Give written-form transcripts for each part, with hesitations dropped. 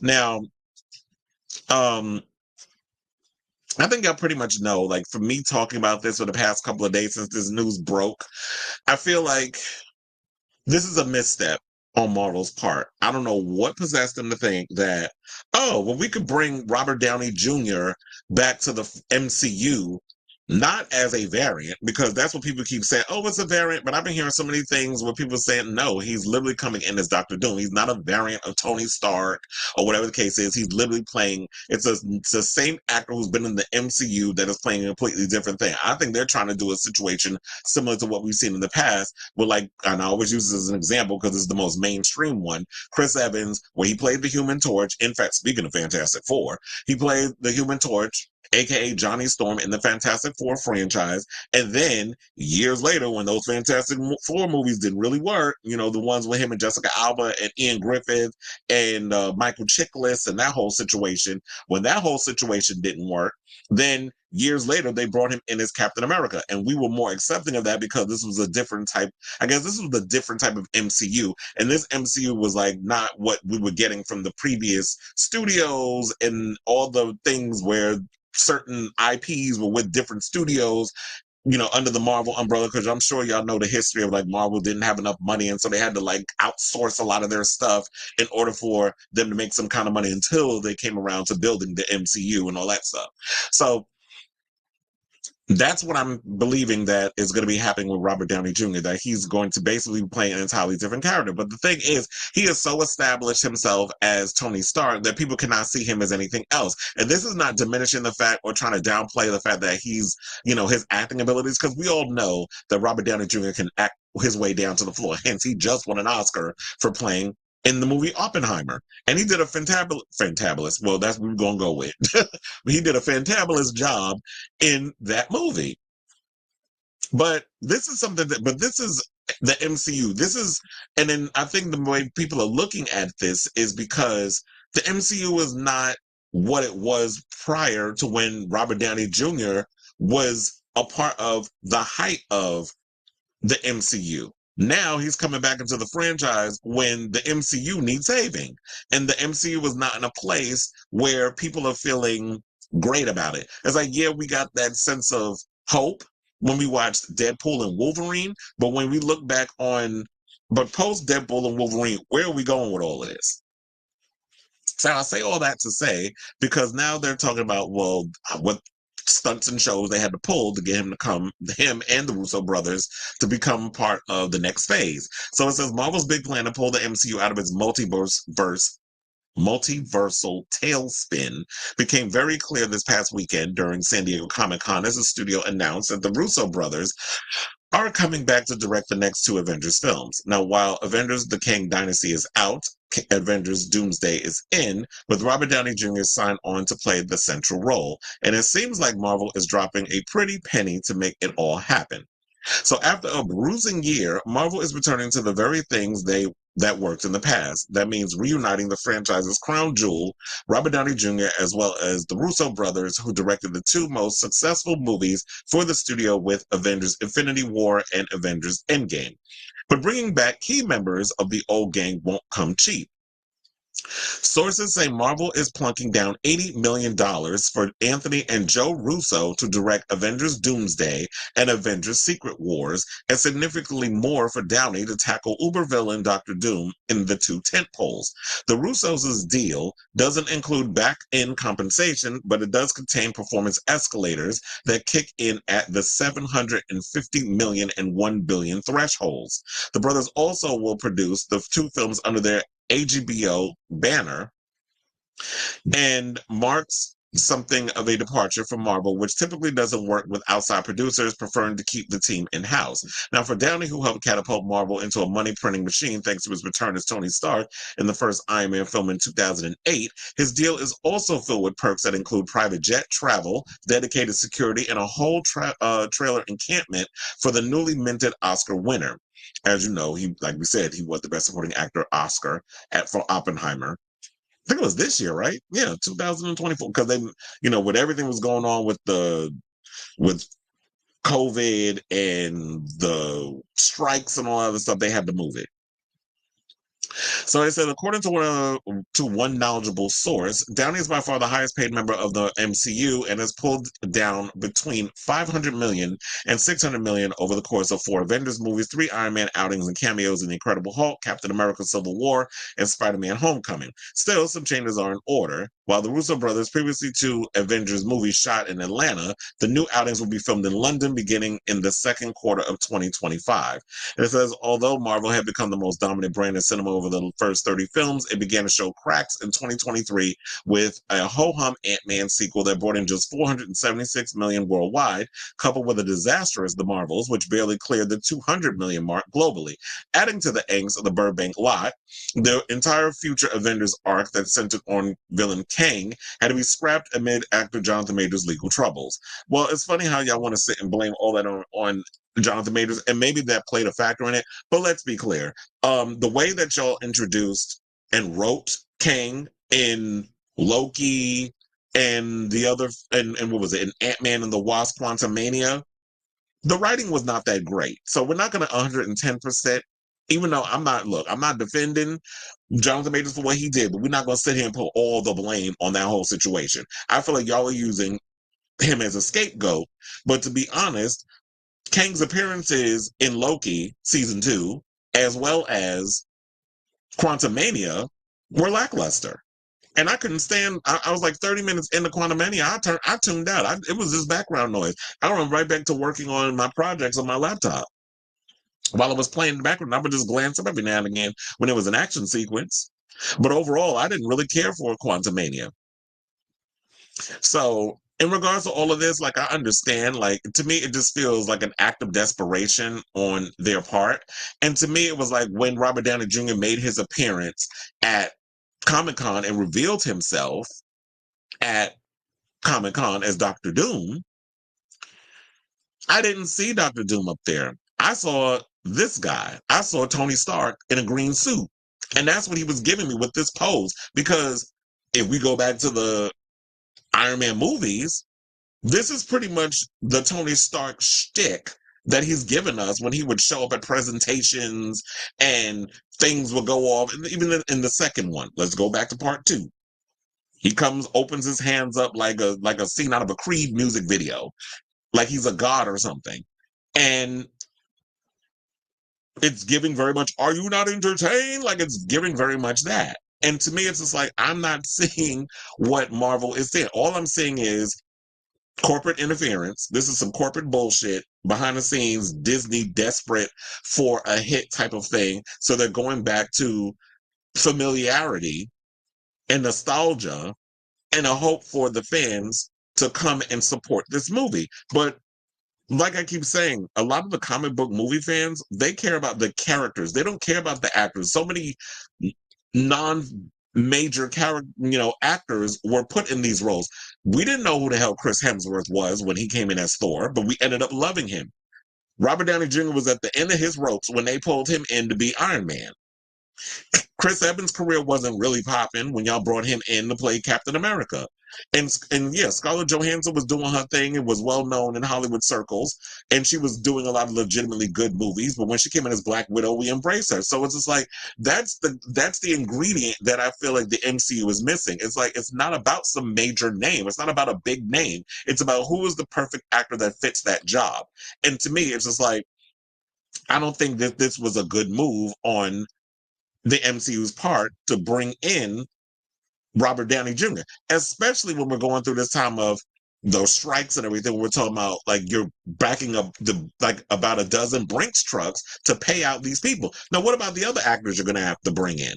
Now, um, I think I pretty much know, like, for me talking about this for the past couple of days since this news broke, I feel like this is a misstep on Marvel's part. I don't know what possessed them to think that, oh, well, we could bring Robert Downey Jr. back to the MCU, not as a variant, because that's what people keep saying. Oh, it's a variant. But I've been hearing so many things where people saying, no, he's literally coming in as Dr. Doom. He's not a variant of Tony Stark or whatever the case is. He's literally playing, it's the same actor who's been in the MCU that is playing a completely different thing. I think they're trying to do a situation similar to what we've seen in the past. Well, like, and I always use this as an example because it's the most mainstream one. Chris Evans, where he played the Human Torch. In fact, speaking of Fantastic Four, he played the Human Torch, aka Johnny Storm, in the Fantastic Four franchise. And then years later, when those Fantastic Four movies didn't really work, you know, the ones with him and Jessica Alba and Ian Griffith and Michael Chiklis and that whole situation, when that whole situation didn't work, then years later they brought him in as Captain America, and we were more accepting of that because this was a different type. I guess this was a different type of MCU, and this MCU was like not what we were getting from the previous studios and all the things where certain IPs were with different studios, you know, under the Marvel umbrella, because I'm sure y'all know the history of, like, Marvel didn't have enough money, and so they had to, like, outsource a lot of their stuff in order for them to make some kind of money until they came around to building the MCU and all that stuff. So that's what I'm believing that is going to be happening with Robert Downey Jr., that he's going to basically play an entirely different character. But the thing is, he has so established himself as Tony Stark that people cannot see him as anything else. And this is not diminishing the fact or trying to downplay the fact that he's, you know, his acting abilities, because we all know that Robert Downey Jr. can act his way down to the floor. Hence, he just won an Oscar for playing in the movie Oppenheimer. And he did a fantabulous, well, that's what we're going to go with. He did a fantabulous job in that movie. But this is something that, but this is the MCU. This is, and then I think the way people are looking at this is because the MCU is not what it was prior to when Robert Downey Jr. was a part of the height of the MCU. Now he's coming back into the franchise when the MCU needs saving. And the MCU is not in a place where people are feeling great about it. It's like, yeah, we got that sense of hope when we watched Deadpool and Wolverine, but when we look back on, but post Deadpool and Wolverine, where are we going with all of this? So I say all that to say, because now they're talking about, well, what stunts and shows they had to pull to get him to come, him and the Russo brothers, to become part of the next phase. So it says Marvel's big plan to pull the MCU out of its multiversal tailspin became very clear this past weekend during San Diego Comic-Con as the studio announced that the Russo brothers are coming back to direct the next two Avengers films. Now, while Avengers The Kang Dynasty is out, Avengers Doomsday is in, with Robert Downey Jr. signed on to play the central role. And it seems like Marvel is dropping a pretty penny to make it all happen. So after a bruising year, Marvel is returning to the very things that worked in the past. That means reuniting the franchise's crown jewel, Robert Downey Jr., as well as the Russo brothers, who directed the two most successful movies for the studio with Avengers Infinity War and Avengers Endgame. But bringing back key members of the old gang won't come cheap. Sources say Marvel is plunking down $80 million for Anthony and Joe Russo to direct Avengers Doomsday and Avengers Secret Wars, and significantly more for Downey to tackle uber villain Dr. Doom in the two tentpoles. The Russos' deal doesn't include back-end compensation, but it does contain performance escalators that kick in at the $750 million and $1 billion thresholds. The brothers also will produce the two films under their HBO banner, and marks something of a departure from Marvel, which typically doesn't work with outside producers, preferring to keep the team in-house. Now, for Downey, who helped catapult Marvel into a money-printing machine thanks to his return as Tony Stark in the first Iron Man film in 2008, his deal is also filled with perks that include private jet travel, dedicated security, and a whole trailer encampment for the newly minted Oscar winner. As you know, he, like we said, he was the Best Supporting Actor Oscar for Oppenheimer. I think it was this year, right? Yeah, 2024. Because they, you know, with everything was going on with with COVID and the strikes and all other stuff, they had to move it. So it said, according to one knowledgeable source, Downey is by far the highest paid member of the MCU and has pulled down between 500 million and 600 million over the course of 4 Avengers movies, 3 Iron Man outings and cameos in The Incredible Hulk, Captain America: Civil War, and Spider-Man: Homecoming. Still, some changes are in order. While the Russo brothers' previously 2 Avengers movies shot in Atlanta, the new outings will be filmed in London beginning in the second quarter of 2025. And it says, although Marvel had become the most dominant brand in cinema over the first 30 films, it began to show cracks in 2023 with a ho-hum Ant-Man sequel that brought in just 476 million worldwide, coupled with a disastrous The Marvels, which barely cleared the 200 million mark globally. Adding to the angst of the Burbank lot, the entire future Avengers arc that centered on villain Kang had to be scrapped amid actor Jonathan Majors' legal troubles. Well, it's funny how y'all want to sit and blame all that on Jonathan Majors, and maybe that played a factor in it. But let's be clear: the way that y'all introduced and wrote Kang in Loki and the other, and what was it, in Ant-Man and the Wasp: Quantumania, the writing was not that great. So we're not going to 110%. Even though I'm not defending Jonathan Majors for what he did, but we're not going to sit here and put all the blame on that whole situation. I feel like y'all are using him as a scapegoat. But to be honest, Kang's appearances in Loki season 2, as well as Quantumania, were lackluster. And I couldn't stand. I was like 30 minutes into Quantumania. I tuned out. It was just background noise. I went right back to working on my projects on my laptop. While I was playing in the background, I would just glance up every now and again when it was an action sequence. But overall, I didn't really care for Quantumania. So, in regards to all of this, like, I understand, like, to me, it just feels like an act of desperation on their part. And to me, it was like when Robert Downey Jr. made his appearance at Comic-Con and revealed himself at Comic-Con as Doctor Doom. I didn't see Doctor Doom up there. I saw this guy. I saw Tony Stark in a green suit. And that's what he was giving me with this pose. Because if we go back to the Iron Man movies, this is pretty much the Tony Stark shtick that he's given us when he would show up at presentations and things would go off. And even in the second one, let's go back to part 2. He comes, opens his hands up like a scene out of a Creed music video, like he's a god or something. And it's giving very much, are you not entertained? Like, it's giving very much that. And to me, it's just like, I'm not seeing what Marvel is saying. All I'm seeing is corporate interference. This is some corporate bullshit behind the scenes, Disney desperate for a hit type of thing. So they're going back to familiarity and nostalgia and a hope for the fans to come and support this movie. But like I keep saying, a lot of the comic book movie fans, they care about the characters. They don't care about the actors. So many non-major actors were put in these roles. We didn't know who the hell Chris Hemsworth was when he came in as Thor, but we ended up loving him. Robert Downey Jr. was at the end of his ropes when they pulled him in to be Iron Man. Chris Evans' career wasn't really popping when y'all brought him in to play Captain America. And yeah, Scarlett Johansson was doing her thing and was well known in Hollywood circles, and she was doing a lot of legitimately good movies. But when she came in as Black Widow, we embraced her. So it's just like that's the ingredient that I feel like the MCU is missing. It's like it's not about some major name. It's not about a big name. It's about who is the perfect actor that fits that job. And to me, it's just like I don't think that this was a good move on the MCU's part to bring in Robert Downey Jr., especially when we're going through this time of those strikes and everything. We're talking about like you're backing up about a dozen Brinks trucks to pay out these people. Now, what about the other actors you're going to have to bring in?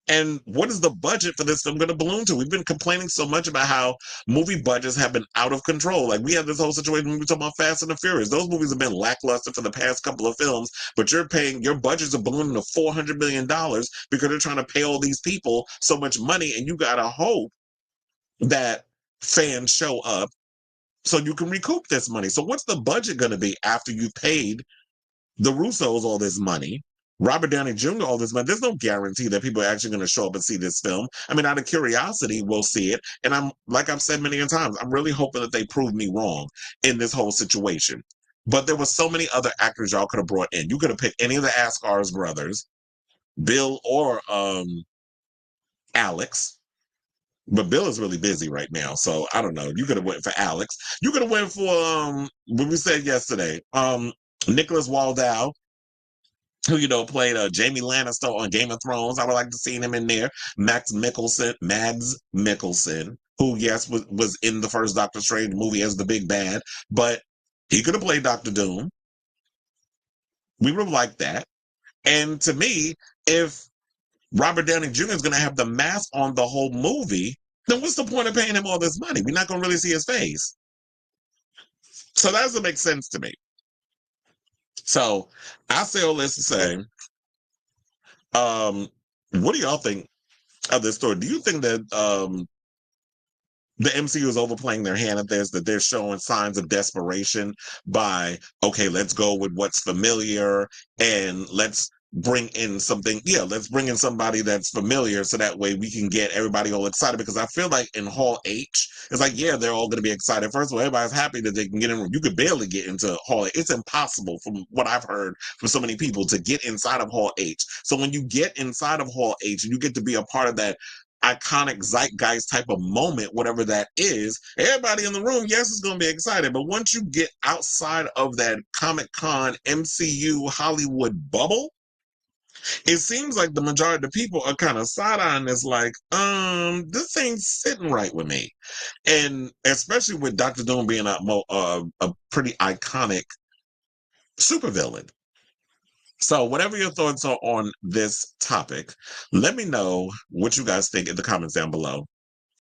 And what is the budget for this film going to balloon to? We've been complaining so much about how movie budgets have been out of control. Like we had this whole situation when we were talking about Fast and the Furious. Those movies have been lackluster for the past couple of films, but your budgets are ballooning to $400 million because they're trying to pay all these people so much money, and you got to hope that fans show up so you can recoup this money. So what's the budget going to be after you've paid the Russos all this money? Robert Downey Jr. all this money. There's no guarantee that people are actually going to show up and see this film. I mean, out of curiosity, we'll see it. And I'm like I've said many times, I'm really hoping that they prove me wrong in this whole situation. But there were so many other actors y'all could have brought in. You could have picked any of the Asghars brothers. Bill or Alex. But Bill is really busy right now, so I don't know. You could have went for Alex. You could have went for what we said yesterday. Nicholas Waldau, who played Jamie Lannister on Game of Thrones. I would like to see him in there. Mads Mikkelsen, who yes was in the first Doctor Strange movie as the big bad, but he could have played Doctor Doom. We would have liked that. And to me, if Robert Downey Jr. is going to have the mask on the whole movie, then what's the point of paying him all this money? We're not going to really see his face. So that doesn't make sense to me. So I say all this to say, what do y'all think of this story? Do you think that the MCU is overplaying their hand at this, that they're showing signs of desperation by, okay, let's go with what's familiar and let's bring in something. Yeah, let's bring in somebody that's familiar so that way we can get everybody all excited. Because I feel like in Hall H, it's like, yeah, they're all going to be excited. First of all, everybody's happy that they can get in. You could barely get into Hall H. It's impossible from what I've heard from so many people to get inside of Hall H. So when you get inside of Hall H and you get to be a part of that iconic zeitgeist type of moment, whatever that is, everybody in the room, yes, is going to be excited. But once you get outside of that Comic-Con MCU Hollywood bubble, it seems like the majority of the people are kind of side-eyeing this like, this ain't sitting right with me. And especially with Dr. Doom being a pretty iconic supervillain. So, whatever your thoughts are on this topic, let me know what you guys think in the comments down below.